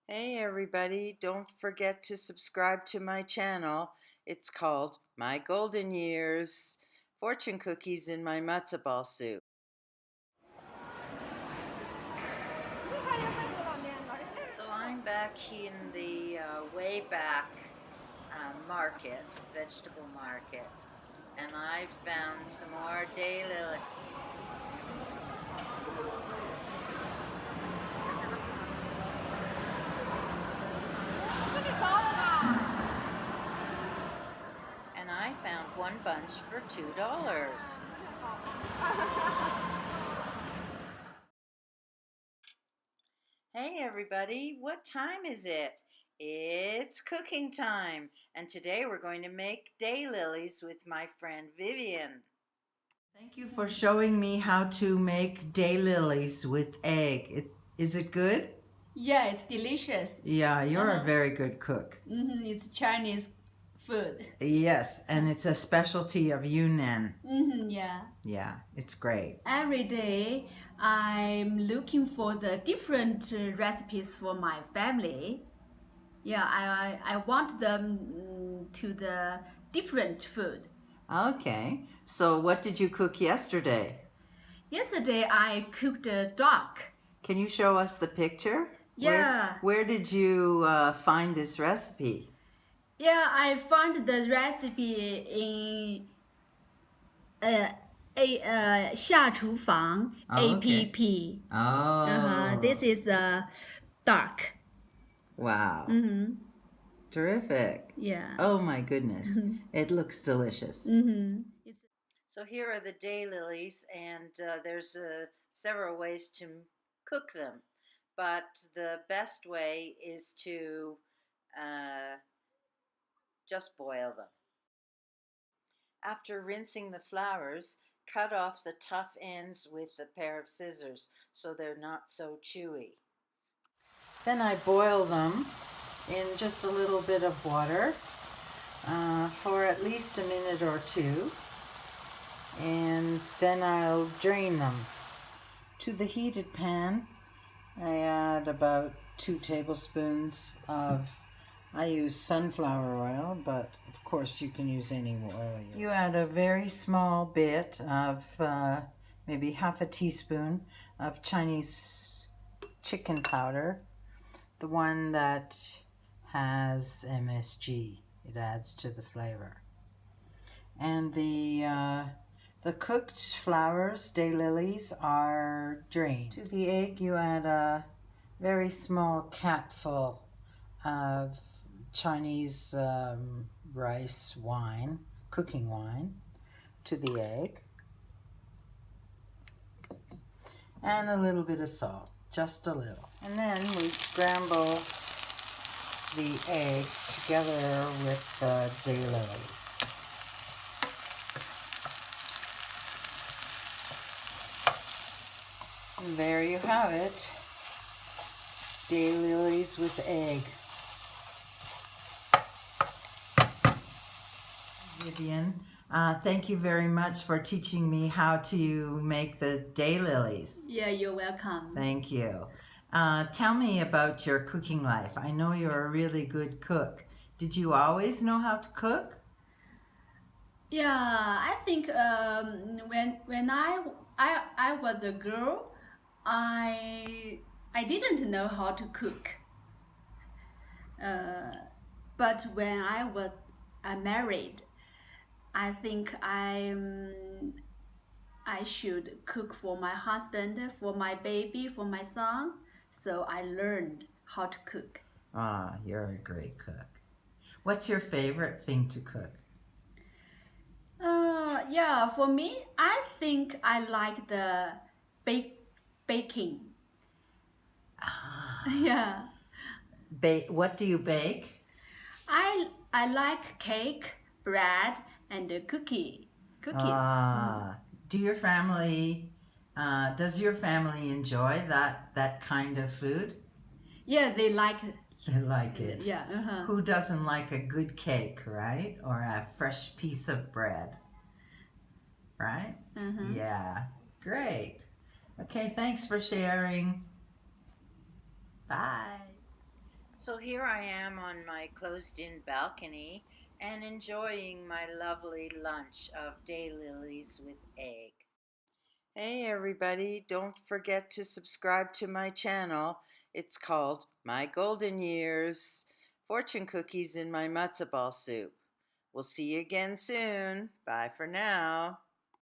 Hey everybody, don't forget to subscribe to my channel. It's called My Golden Years, fortune cookies in my matzo ball soup. So I'm back in the way back market, vegetable market, and I found some more daylilies. And I found one bunch for $2. Hey everybody, what time is it? It's cooking time, and today we're going to make daylilies with my friend Vivian. Thank you for showing me how to make daylilies with egg. Is it good? Yeah, it's delicious. Yeah, you're a very good cook. It's Chinese food. Yes, and it's a specialty of Yunnan. Yeah. Yeah, it's great. Every day, I'm looking for the different recipes for my family. Yeah, I want them to the different food. Okay, so what did you cook yesterday? Yesterday, I cooked a duck. Can you show us the picture? Yeah. Where did you find this recipe? Yeah, I found the recipe in 下厨房 okay. APP. Oh. This is the duck. Wow. Terrific. Yeah. Oh my goodness. It looks delicious. So here are the daylilies, and there's several ways to cook them. But the best way is to just boil them. After rinsing the flowers, cut off the tough ends with a pair of scissors so they're not so chewy. Then I boil them in just a little bit of water for at least a minute or two, and then I'll drain them. To the heated pan, I add about 2 tablespoons of, I use sunflower oil, but of course you can use any oil. You add a very small bit of, maybe half a teaspoon of Chinese chicken powder, the one that has MSG. It adds to the flavor. And the cooked flowers, daylilies, are drained. To the egg, you add a very small capful of Chinese rice wine, cooking wine, to the egg. And a little bit of salt, just a little. And then we scramble the egg together with the daylilies. And there you have it, daylilies with egg. Vivian, thank you very much for teaching me how to make the daylilies. Yeah, you're welcome. Thank you. Tell me about your cooking life. I know you're a really good cook. Did you always know how to cook? Yeah, I think when I was a girl, I didn't know how to cook. But when I married, I think I should cook for my husband, for my baby, for my son. So I learned how to cook. Ah, you're a great cook. What's your favorite thing to cook? Yeah, for me, I think I like the baking. Yeah. What do you bake? I like cake, bread, and cookies. Do your family, does your family enjoy that kind of food? Yeah, they like it. They like it. Yeah. Who doesn't like a good cake, right? Or a fresh piece of bread, right? Yeah, great. Okay, thanks for sharing. Bye. So here I am on my closed-in balcony and enjoying my lovely lunch of daylilies with egg. Hey everybody, don't forget to subscribe to my channel. It's called My Golden Years. Fortune cookies in my matzo ball soup. We'll see you again soon. Bye for now.